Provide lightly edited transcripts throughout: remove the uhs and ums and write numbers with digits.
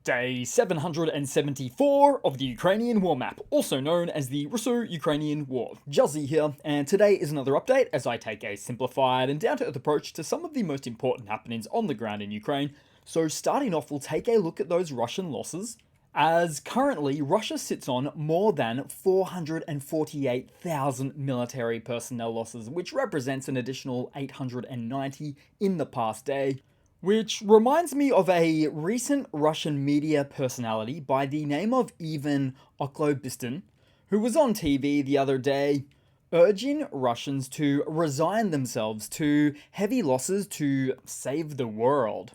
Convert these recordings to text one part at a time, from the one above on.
Day 774 of the Ukrainian War Map, also known as the Russo-Ukrainian War. Juzzie here, and today is another update as I take a simplified and down-to-earth approach to some of the most important happenings on the ground in Ukraine. So starting off, we'll take a look at those Russian losses, as currently Russia sits on more than 448,000 military personnel losses, which represents an additional 890 in the past day. Which reminds me of a recent Russian media personality by the name of Ivan Oklobistin, who was on TV the other day urging Russians to resign themselves to heavy losses to save the world.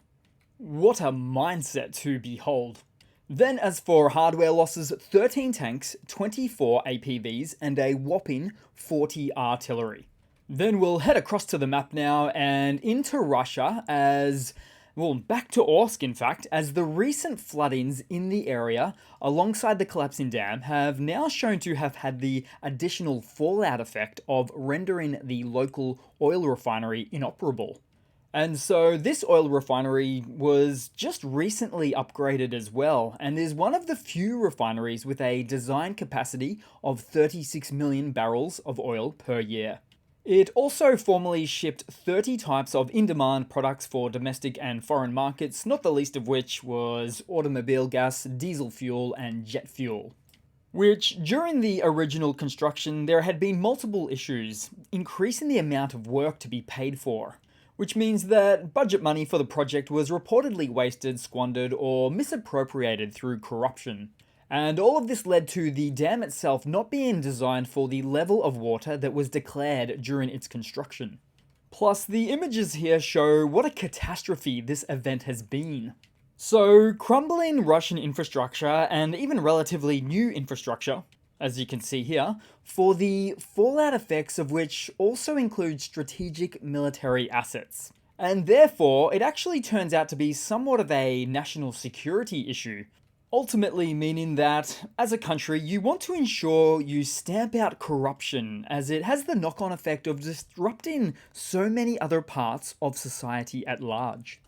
What a mindset to behold. Then as for hardware losses, 13 tanks, 24 APVs, and a whopping 40 artillery. Then we'll head across to the map now and into Russia back to Orsk in fact, as the recent floodings in the area alongside the collapsing dam have now shown to have had the additional fallout effect of rendering the local oil refinery inoperable. And so this oil refinery was just recently upgraded as well, and is one of the few refineries with a design capacity of 36 million barrels of oil per year. It also formerly shipped 30 types of in-demand products for domestic and foreign markets, not the least of which was automobile gas, diesel fuel, and jet fuel. Which, during the original construction, there had been multiple issues, increasing the amount of work to be paid for, which means that budget money for the project was reportedly wasted, squandered, or misappropriated through corruption. And all of this led to the dam itself not being designed for the level of water that was declared during its construction. Plus, the images here show what a catastrophe this event has been. So, crumbling Russian infrastructure, and even relatively new infrastructure, as you can see here, for the fallout effects of which also include strategic military assets. And therefore, it actually turns out to be somewhat of a national security issue. Ultimately meaning that, as a country, you want to ensure you stamp out corruption, as it has the knock-on effect of disrupting so many other parts of society at large.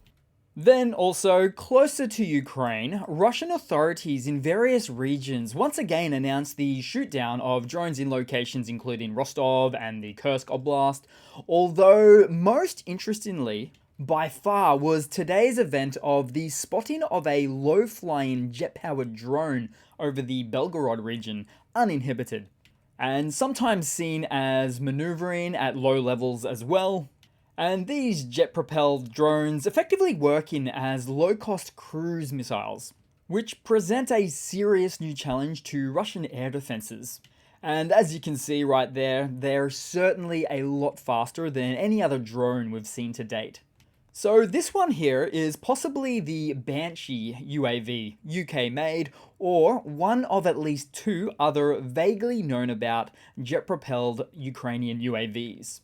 Then also, closer to Ukraine, Russian authorities in various regions once again announced the shoot-down of drones in locations including Rostov and the Kursk Oblast, although most interestingly, by far was today's event of the spotting of a low-flying jet-powered drone over the Belgorod region, uninhibited, and sometimes seen as maneuvering at low levels as well. And these jet-propelled drones effectively working as low-cost cruise missiles, which present a serious new challenge to Russian air defenses. And as you can see right there, they're certainly a lot faster than any other drone we've seen to date. So this one here is possibly the Banshee UAV, UK made, or one of at least two other vaguely known about jet-propelled Ukrainian UAVs.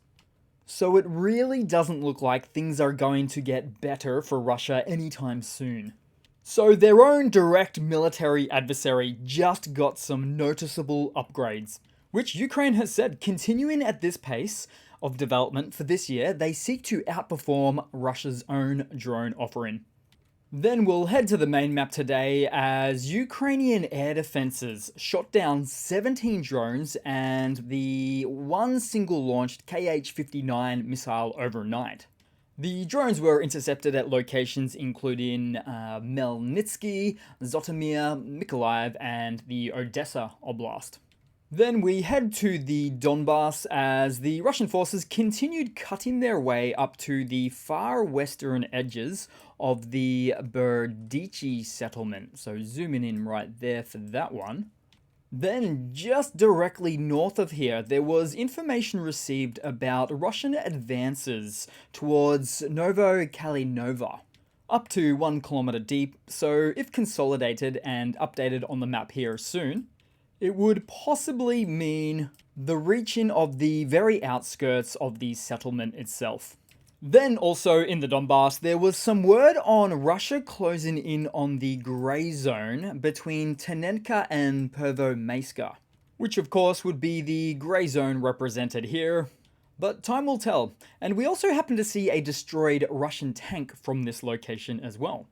So it really doesn't look like things are going to get better for Russia anytime soon. So their own direct military adversary just got some noticeable upgrades, which Ukraine has said continuing at this pace of development for this year, they seek to outperform Russia's own drone offering. Then we'll head to the main map today as Ukrainian air defenses shot down 17 drones and the one single launched Kh-59 missile overnight. The drones were intercepted at locations including Melnitsky, Zhytomyr, Mykolaiv, and the Odessa Oblast. Then we head to the Donbas as the Russian forces continued cutting their way up to the far western edges of the Berdichi settlement. So zooming in right there for that one. Then just directly north of here, there was information received about Russian advances towards Novo-Kalinova, up to 1 kilometer deep. So if consolidated and updated on the map here soon, it would possibly mean the reaching of the very outskirts of the settlement itself. Then also in the Donbas, there was some word on Russia closing in on the grey zone between Tenenka and Pervomaiska, which of course would be the grey zone represented here, but time will tell. And we also happen to see a destroyed Russian tank from this location as well.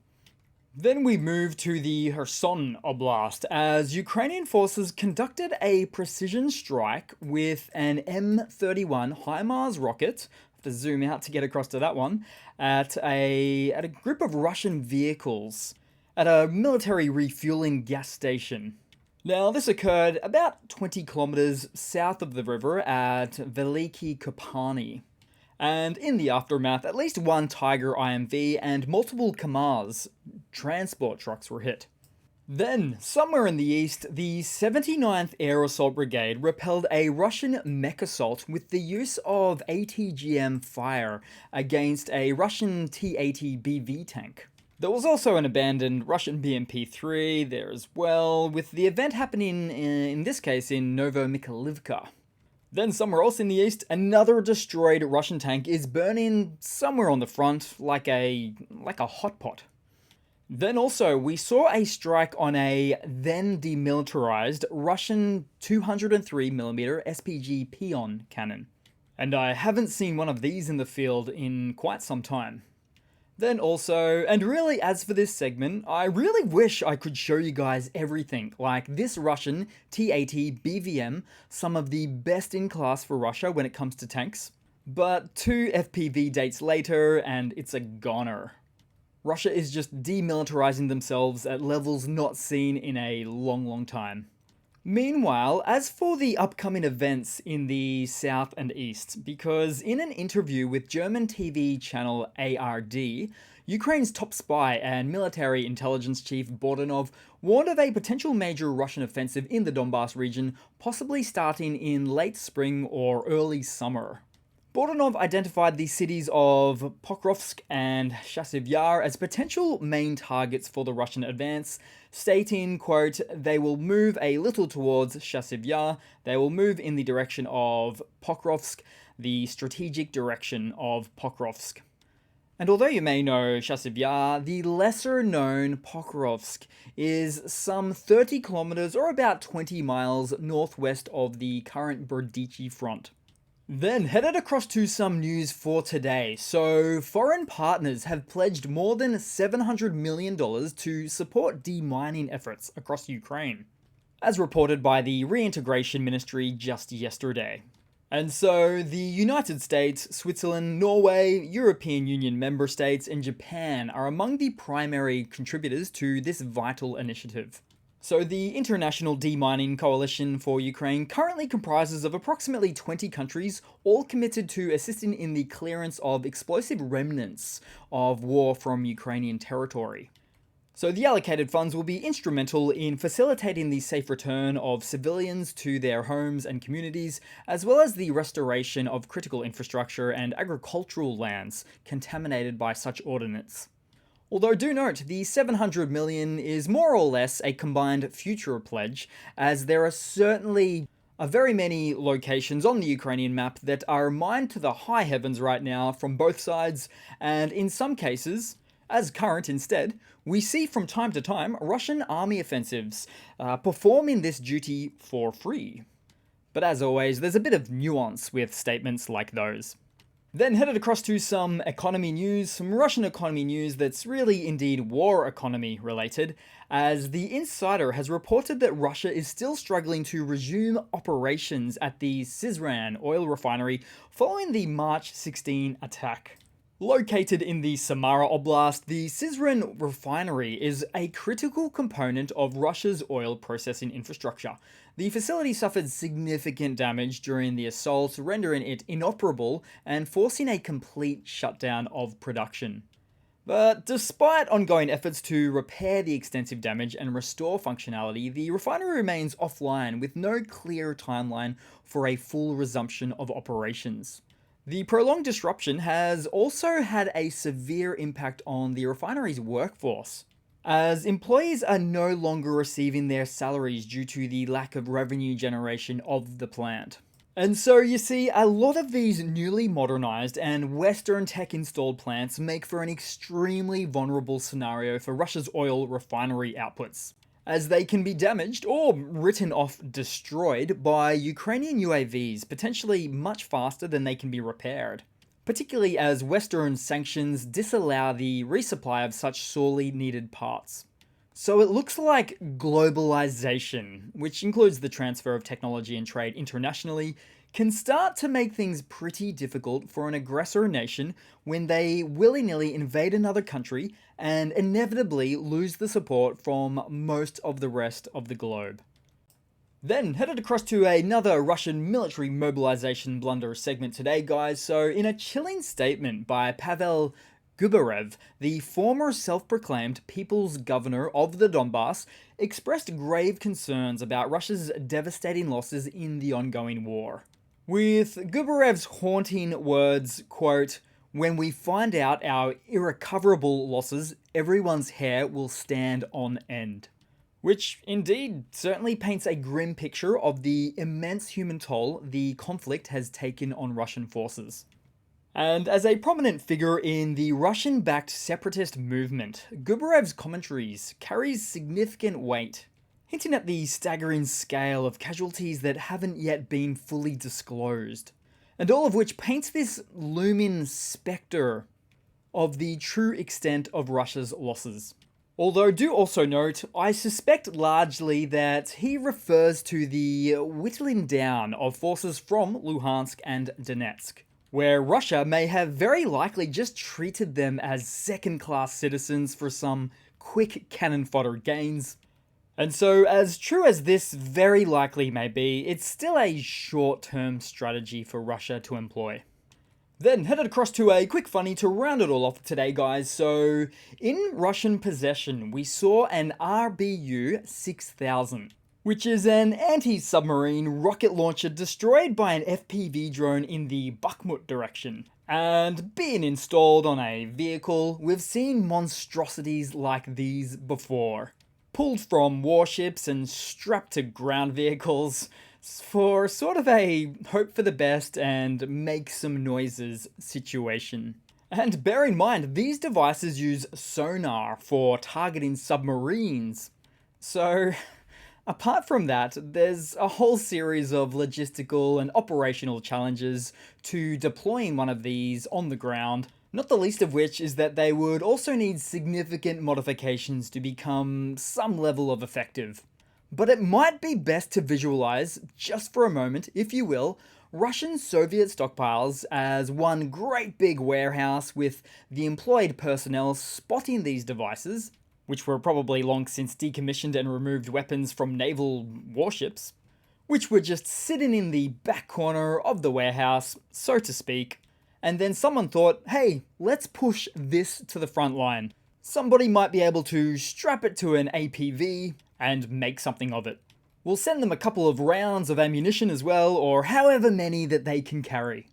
Then we move to the Kherson Oblast, as Ukrainian forces conducted a precision strike with an M31 HIMARS rocket. I have to zoom out to get across to that one, at a group of Russian vehicles at a military refueling gas station. Now, this occurred about 20 kilometers south of the river at Veliki Kopani. And in the aftermath, at least one Tiger IMV and multiple KAMAZ transport trucks were hit. Then, somewhere in the east, the 79th Air Assault Brigade repelled a Russian mech assault with the use of ATGM fire against a Russian T-80 BV tank. There was also an abandoned Russian BMP-3 there as well, with the event happening in this case in Novomikhailivka. Then somewhere else in the east, another destroyed Russian tank is burning somewhere on the front like a hot pot. Then also, we saw a strike on a then demilitarized Russian 203mm SPG Pion cannon. And I haven't seen one of these in the field in quite some time. Then also, and really as for this segment, I really wish I could show you guys everything, like this Russian T-80 BVM, some of the best in class for Russia when it comes to tanks. But 2 FPV dates later, and it's a goner. Russia is just demilitarizing themselves at levels not seen in a long time. Meanwhile, as for the upcoming events in the south and east, because in an interview with German TV channel ARD, Ukraine's top spy and military intelligence chief Bogdanov warned of a potential major Russian offensive in the Donbas region, possibly starting in late spring or early summer. Bogdanov identified the cities of Pokrovsk and Chasiv Yar as potential main targets for the Russian advance, stating, quote, "They will move a little towards Chasiv Yar, they will move in the direction of Pokrovsk, the strategic direction of Pokrovsk." And although you may know Chasiv Yar, the lesser known Pokrovsk is some 30 kilometers or about 20 miles northwest of the current Berdichi front. Then headed across to some news for today. So foreign partners have pledged more than $700 million to support demining efforts across Ukraine, as reported by the Reintegration Ministry just yesterday. And so the United States, Switzerland, Norway, European Union member states, and Japan are among the primary contributors to this vital initiative. So the International Demining Coalition for Ukraine currently comprises of approximately 20 countries, all committed to assisting in the clearance of explosive remnants of war from Ukrainian territory. So the allocated funds will be instrumental in facilitating the safe return of civilians to their homes and communities, as well as the restoration of critical infrastructure and agricultural lands contaminated by such ordnance. Although do note, the $700 million is more or less a combined future pledge, as there are certainly very many locations on the Ukrainian map that are mined to the high heavens right now from both sides, and in some cases, as current instead, we see from time to time Russian army offensives performing this duty for free. But as always, there's a bit of nuance with statements like those. Then headed across to some economy news, some Russian economy news that's really indeed war economy related, as The Insider has reported that Russia is still struggling to resume operations at the Syzran oil refinery following the March 16 attack. Located in the Samara Oblast, the Syzran refinery is a critical component of Russia's oil processing infrastructure. The facility suffered significant damage during the assault, rendering it inoperable and forcing a complete shutdown of production. But despite ongoing efforts to repair the extensive damage and restore functionality, the refinery remains offline with no clear timeline for a full resumption of operations. The prolonged disruption has also had a severe impact on the refinery's workforce, as employees are no longer receiving their salaries due to the lack of revenue generation of the plant. And so you see, a lot of these newly modernized and Western tech installed plants make for an extremely vulnerable scenario for Russia's oil refinery outputs, as they can be damaged or written off destroyed by Ukrainian UAVs, potentially much faster than they can be repaired. particularly as Western sanctions disallow the resupply of such sorely needed parts. So it looks like globalization, which includes the transfer of technology and trade internationally, can start to make things pretty difficult for an aggressor nation when they willy-nilly invade another country and inevitably lose the support from most of the rest of the globe. Then headed across to another Russian military mobilization blunder segment today, guys. So in a chilling statement by Pavel Gubarev, the former self-proclaimed people's governor of the Donbas, expressed grave concerns about Russia's devastating losses in the ongoing war. With Gubarev's haunting words, quote, "When we find out our irrecoverable losses, everyone's hair will stand on end." Which, indeed, certainly paints a grim picture of the immense human toll the conflict has taken on Russian forces. And as a prominent figure in the Russian-backed separatist movement, Gubarev's commentaries carries significant weight, hinting at the staggering scale of casualties that haven't yet been fully disclosed, and all of which paints this looming spectre of the true extent of Russia's losses. Although do also note, I suspect largely that he refers to the whittling down of forces from Luhansk and Donetsk, where Russia may have very likely just treated them as second-class citizens for some quick cannon fodder gains. And so, as true as this very likely may be, it's still a short-term strategy for Russia to employ. Then headed across to a quick funny to round it all off today, guys. So, in Russian possession, we saw an RBU-6000, which is an anti-submarine rocket launcher destroyed by an FPV drone in the Bakhmut direction. And being installed on a vehicle, we've seen monstrosities like these before. Pulled from warships and strapped to ground vehicles for sort of a hope for the best and make some noises situation. And bear in mind, these devices use sonar for targeting submarines. So, apart from that, there's a whole series of logistical and operational challenges to deploying one of these on the ground, not the least of which is that they would also need significant modifications to become some level of effective. But it might be best to visualize, just for a moment, if you will, Russian Soviet stockpiles as one great big warehouse with the employed personnel spotting these devices, which were probably long since decommissioned and removed weapons from naval warships, which were just sitting in the back corner of the warehouse, so to speak. And then someone thought, hey, let's push this to the front line. Somebody might be able to strap it to an APV and make something of it. We'll send them a couple of rounds of ammunition as well, or however many that they can carry.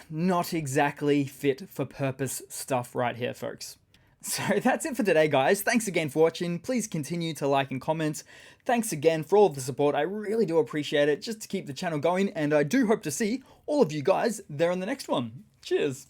Not exactly fit for purpose stuff right here, folks. So that's it for today, guys. Thanks again for watching. Please continue to like and comment. Thanks again for all of the support. I really do appreciate it, just to keep the channel going, and I do hope to see all of you guys there in the next one. Cheers.